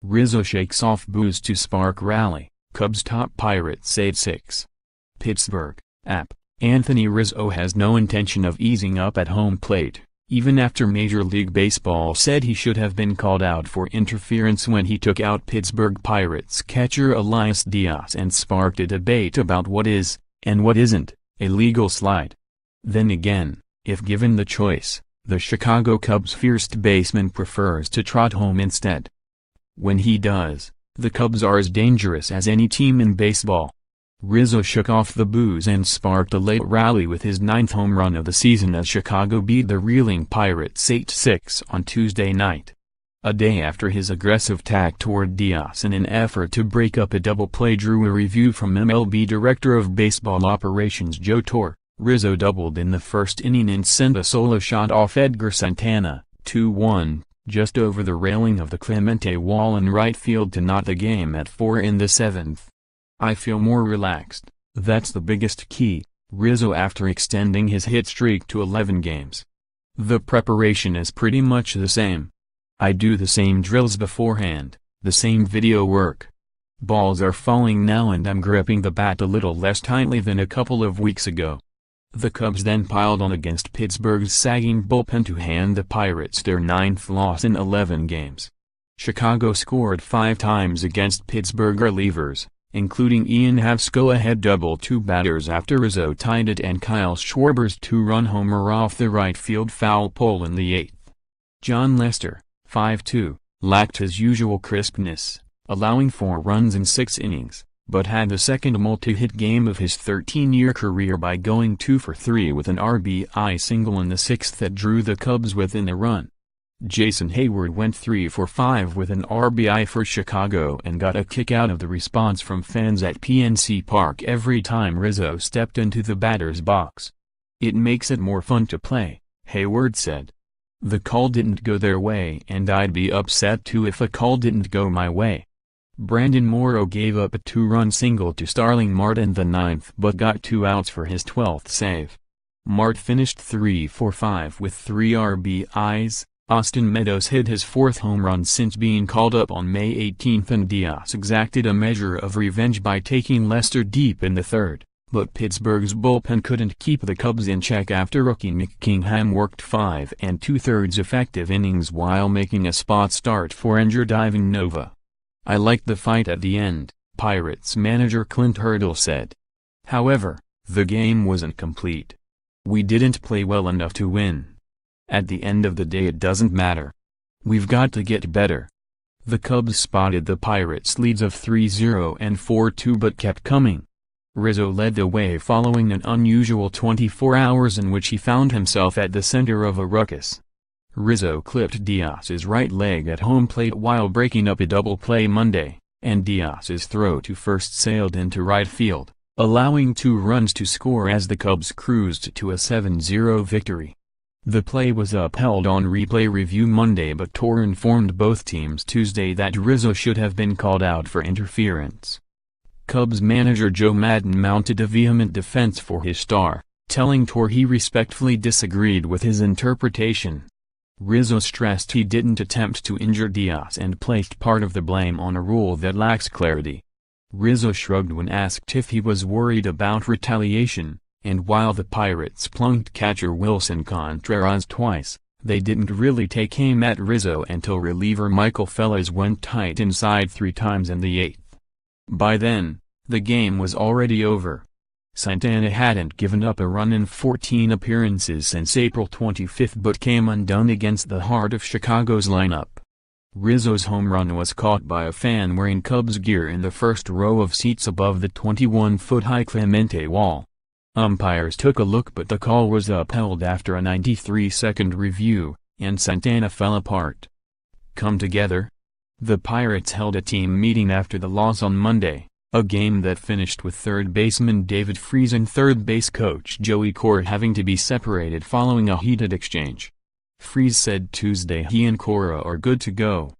Rizzo shakes off boos to spark rally, Cubs top Pirates 8-6. Pittsburgh, App. Anthony Rizzo has no intention of easing up at home plate, even after Major League Baseball said he should have been called out for interference when he took out Pittsburgh Pirates catcher Elias Diaz and sparked a debate about what is, and what isn't, a legal slide. Then again, if given the choice, the Chicago Cubs' first baseman prefers to trot home instead. When he does, the Cubs are as dangerous as any team in baseball. Rizzo shook off the boos and sparked a late rally with his 9th home run of the season as Chicago beat the reeling Pirates 8-6 on Tuesday night. A day after his aggressive tack toward Diaz in an effort to break up a double play drew a review from MLB Director of Baseball Operations Joe Torre, Rizzo doubled in the first inning and sent a solo shot off Edgar Santana, 2-1, just over the railing of the Clemente wall in right field to knot the game at 4 in the 7th. I feel more relaxed, that's the biggest key, Rizzo after extending his hit streak to 11 games. The preparation is pretty much the same. I do the same drills beforehand, the same video work. Balls are falling now and I'm gripping the bat a little less tightly than a couple of weeks ago. The Cubs then piled on against Pittsburgh's sagging bullpen to hand the Pirates their 9th loss in 11 games. Chicago scored 5 times against Pittsburgh relievers, including Ian Happ's go-ahead double 2 batters after Rizzo tied it and Kyle Schwarber's 2-run homer off the right field foul pole in the 8th. John Lester, 5-2, lacked his usual crispness, allowing 4 runs in 6 innings, but had the second multi-hit game of his 13-year career by going 2 for 3 with an RBI single in the 6th that drew the Cubs within a run. Jason Hayward went 3 for 5 with an RBI for Chicago and got a kick out of the response from fans at PNC Park every time Rizzo stepped into the batter's box. "It makes it more fun to play," Hayward said. "The call didn't go their way and I'd be upset too if a call didn't go my way." Brandon Morrow gave up a 2-run single to Starling Marte in the 9th but got 2 outs for his 12th save. Marte finished 3 for 5 with 3 RBIs. Austin Meadows hit his 4th home run since being called up on May 18 and Diaz exacted a measure of revenge by taking Lester deep in the 3rd, but Pittsburgh's bullpen couldn't keep the Cubs in check after rookie Nick Kingham worked 5 2/3 effective innings while making a spot start for injured Ivan Nova. "I liked the fight at the end," Pirates manager Clint Hurdle said. "However, the game wasn't complete. We didn't play well enough to win. At the end of the day it doesn't matter. We've got to get better." The Cubs spotted the Pirates' leads of 3-0 and 4-2 but kept coming. Rizzo led the way following an unusual 24 hours in which he found himself at the center of a ruckus. Rizzo clipped Diaz's right leg at home plate while breaking up a double play Monday, and Diaz's throw to first sailed into right field, allowing 2 runs to score as the Cubs cruised to a 7-0 victory. The play was upheld on replay review Monday but Torre informed both teams Tuesday that Rizzo should have been called out for interference. Cubs manager Joe Maddon mounted a vehement defense for his star, telling Torre he respectfully disagreed with his interpretation. Rizzo stressed he didn't attempt to injure Diaz and placed part of the blame on a rule that lacks clarity. Rizzo shrugged when asked if he was worried about retaliation. And while the Pirates plunked catcher Wilson Contreras twice, they didn't really take aim at Rizzo until reliever Michael Felez went tight inside 3 times in the 8th. By then, the game was already over. Santana hadn't given up a run in 14 appearances since April 25 but came undone against the heart of Chicago's lineup. Rizzo's home run was caught by a fan wearing Cubs gear in the first row of seats above the 21-foot-high Clemente wall. Umpires took a look but the call was upheld after a 93-second review, and Santana fell apart. Come together? The Pirates held a team meeting after the loss on Monday, a game that finished with third baseman David Freese and third base coach Joey Cora having to be separated following a heated exchange. Freese said Tuesday he and Cora are good to go.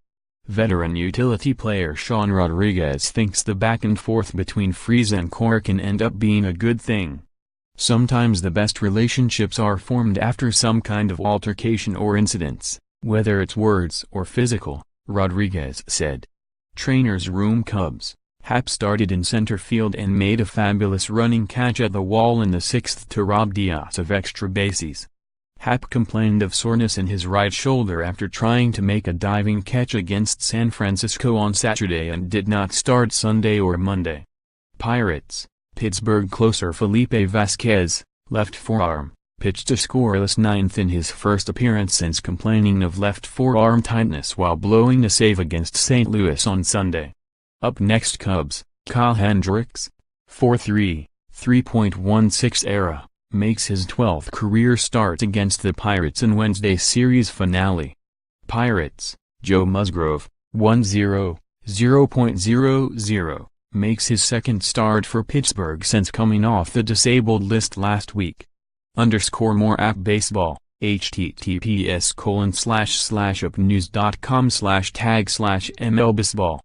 Veteran utility player Sean Rodriguez thinks the back-and-forth between Freese and Cora can end up being a good thing. Sometimes the best relationships are formed after some kind of altercation or incidents, whether it's words or physical, Rodriguez said. Trainer's room. Cubs. Happ started in center field and made a fabulous running catch at the wall in the 6th to rob Diaz of extra bases. Happ complained of soreness in his right shoulder after trying to make a diving catch against San Francisco on Saturday and did not start Sunday or Monday. Pirates. Pittsburgh closer Felipe Vasquez, left forearm, pitched a scoreless 9th in his first appearance since complaining of left forearm tightness while blowing a save against St. Louis on Sunday. Up next. Cubs. Kyle Hendricks, 4.3, 3.16 ERA, makes his 12th career start against the Pirates in Wednesday's series finale. Pirates. Joe Musgrove, 1.0, 0.00, makes his second start for Pittsburgh since coming off the disabled list last week. _more app baseball, https://upnews.com/tag/mlbaseball